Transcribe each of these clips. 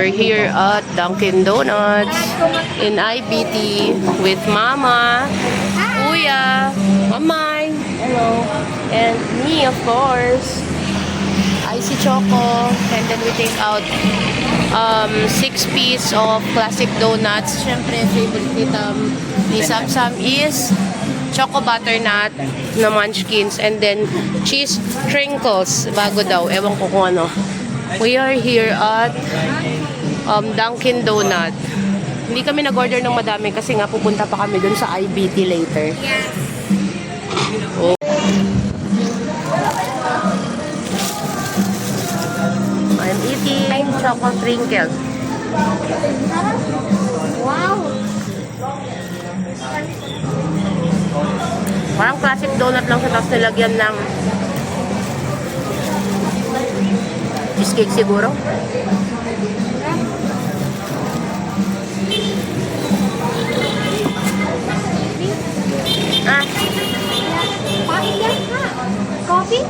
We're here at Dunkin' Donuts in IBT with Mama, Kuya, Mamay, Hello. and me, of course. Icy Choco, and then we take out 6 pieces of classic donuts. Siyempre, favorite ni Samsam is choco butternut na munchkins, and then cheese trinkles. Bago daw, ewan ko kung ano. We are here at Dunkin' Donut. Hindi kami nag-order ng madami kasi nga pupunta pa kami dun sa IBT later. Yes. Oh. I'm eating choco trinkles. Wow. Parang classic donut lang sa tapos nilagyan ng cheesecake siguro. Ah, Pain yan ha. Coffee?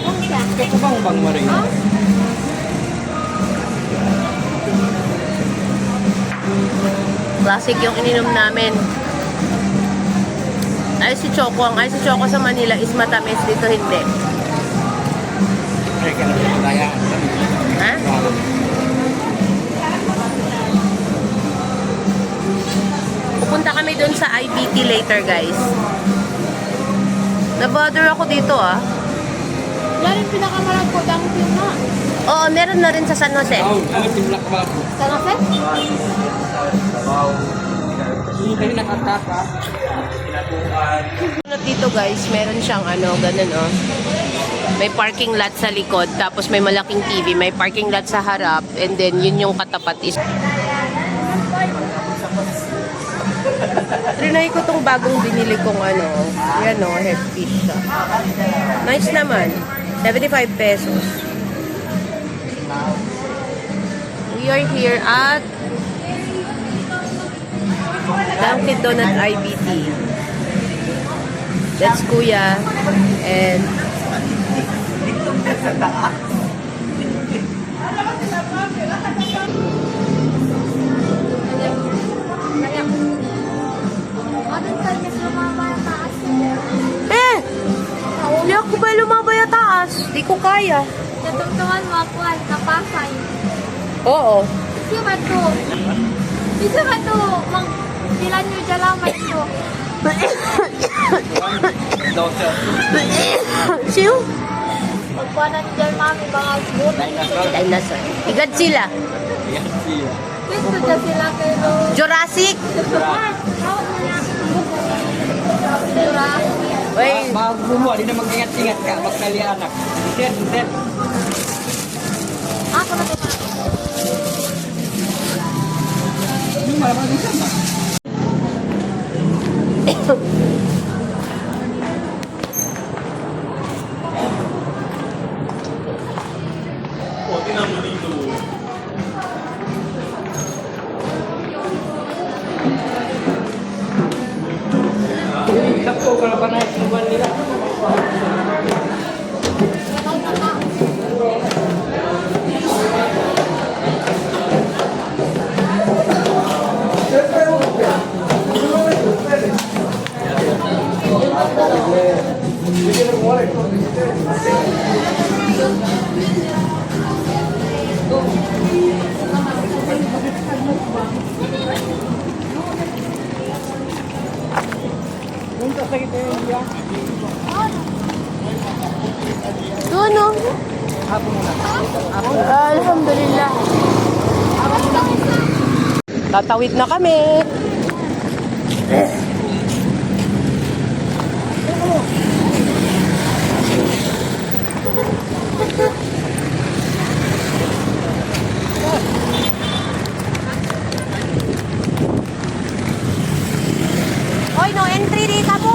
Ano siya? Ito bang ring? Huh? classic yung ininom namin. Icy Choco. Ang Icy Choco sa Manila is matamis. Dito hindi. Ay, kaya Ha? Pupunta kami dun sa IBT later, guys. Nabother ako dito, ah. Yan yung pinakamarang ko, Dunkin' na. Oo, meron na rin sa San Jose. ano timlak ba? San Jose? Hindi nakataka. Dito, guys, meron siyang ganun, oh. May parking lot sa likod, tapos may malaking TV, may parking lot sa harap, and then yun yung katapat is... Trinay ko tong bagong binili kong yan headpiece siya. Nice naman. 75 pesos. We are here at Dunkin' Donut IBT. That's Kuya and Anong kanyas lumaba yung taas? hindi ako ba lumabay at taas? Di ko kaya. Natungtungan mo ako ay napasay. Oo. Isi ba ito? Isi ba ito? Pilan nyo dyan lang ba ito? Siyo? Pagpanan dyan mami, mga buta. Dinosaur. Igad sila. Gusto dyan sila kayo. Jurassic. Uy. Bumuha, di na mag-ingat-ingat ka. Magkali anak. Set. Ako na ito. Hindi malamang din sama. Sakto ka na pa na yung nila. Ano? Alhamdulillah. Tatawid na kami. Oy, no entry dito po.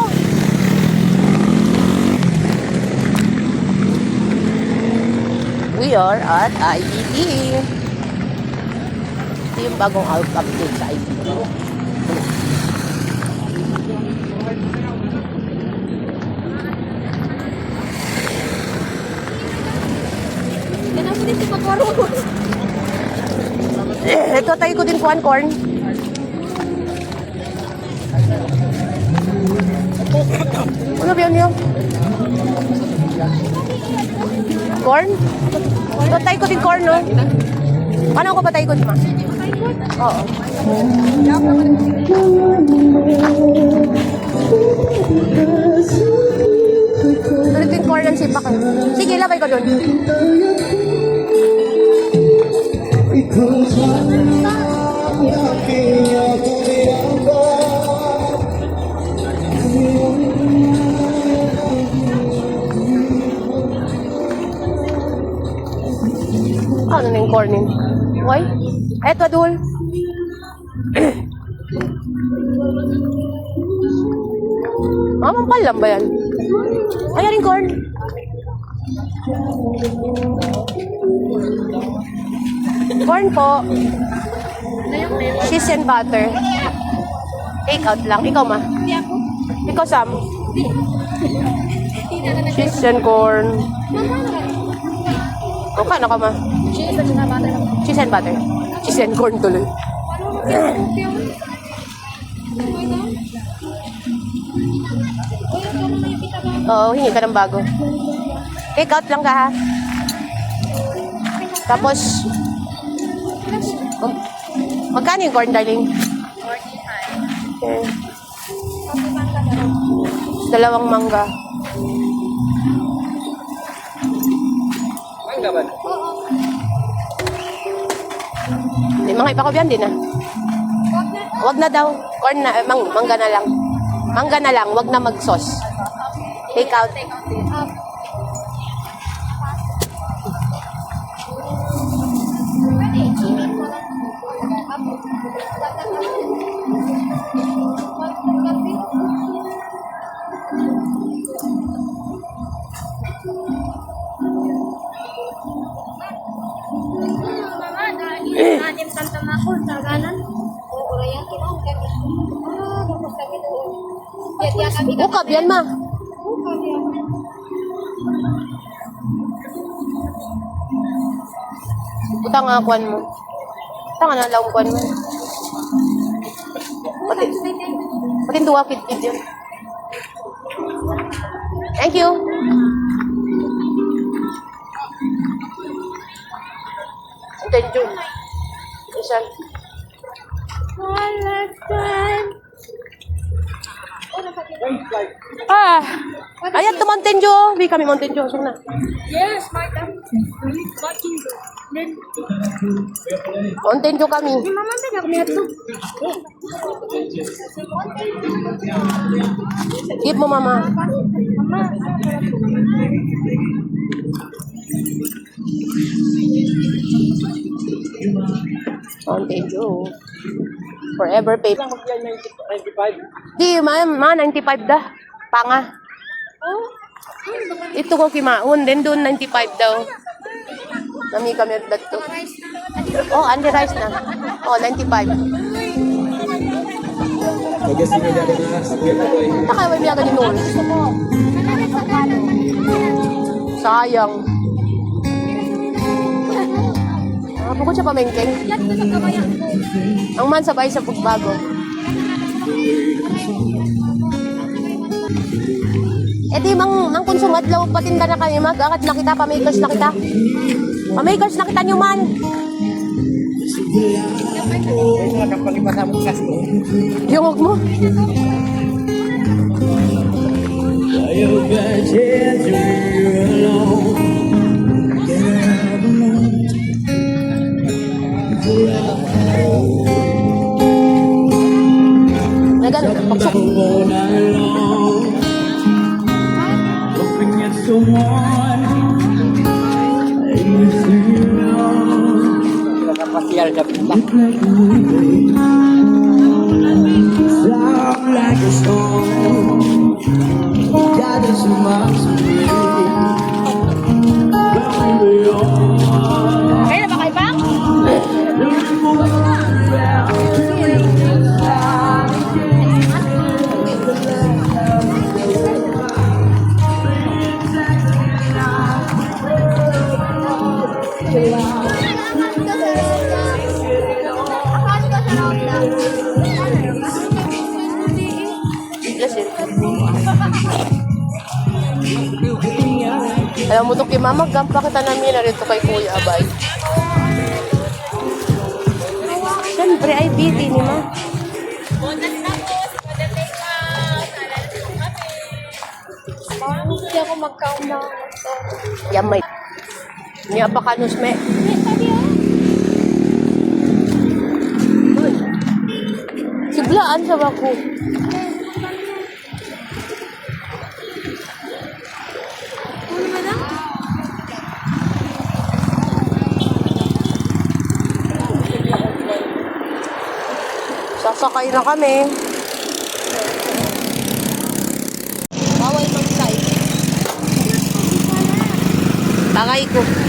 We are at IBT. Ito yung bagong update sa IBT. Kenapa dia cepat warung? one corn. Ano ba yun? Corn? Patay ko din corn, no? Paano ko patay ko, ma? Oo. Ulit yung corn ang sipak. Sige, labay ko dun. Ano na yung corn yun? Why? Eto, dul. Mamang lang ba yan? Ayan yung corn. Corn po. Cheese and butter. Take out lang. Ikaw, ma. Ikaw, Sam. Cheese and corn. Okay na ka, ma. Cheese and butter. Cheese and corn tuloy. Oo, hingi ka ng bago. Take out lang ka, ha? Tapos, magkano yung corn, darling? 45. Okay. Dalawang mangga. Mangga ba? May mga ipakobyan din, ha? Wag na daw. Corn na, mangga na lang. Mangga na lang, wag na mag-sauce. Take out. Ukab yan, ma. Utang nga kuwan mo. Utang nga na kuwan mo. Pati duwa kit-kit yun. Thank you. Thank you. Isan. Ayan to Mountain Dew. Hindi kami Mountain Dew. Saan na? Yes, madam. Watching go. Then, Mountain Dew kami. mama na kami ito. Give mo, mama. Mama. Mountain Dew. Forever paper. 95. Di, ma 95 dah. Panga. Ito ko kimaon. Then doon 95 daw. Nami kami dato. Oh, under rice na. Oh, 95. Nakaway niya ganun noon. Sayang. Pagod siya pamengkeng. Ang man sabay sa pagbago. Eh di mang konsum adlaw patinda na kami mag-akat na kita, pamakers na kita. Pamakers na kita nyo man. Ito ang pag-ipasa mo kasi. Yung mo. Nagano, paksok. Pasyal na pita. Like a storm, gathers amongst me. Kaya na ba kayo pa? Alam mo to kay Mama Gam, pakita namin na rito kay Kuya Abay. Siyempre, ay busy ni Ma. Hindi ako mag-count na. Yan may. Niya pa kanus me. Siglaan sa bako. Ano ba na? Sasakay na kami. Bawal mag-side. Tagay ko.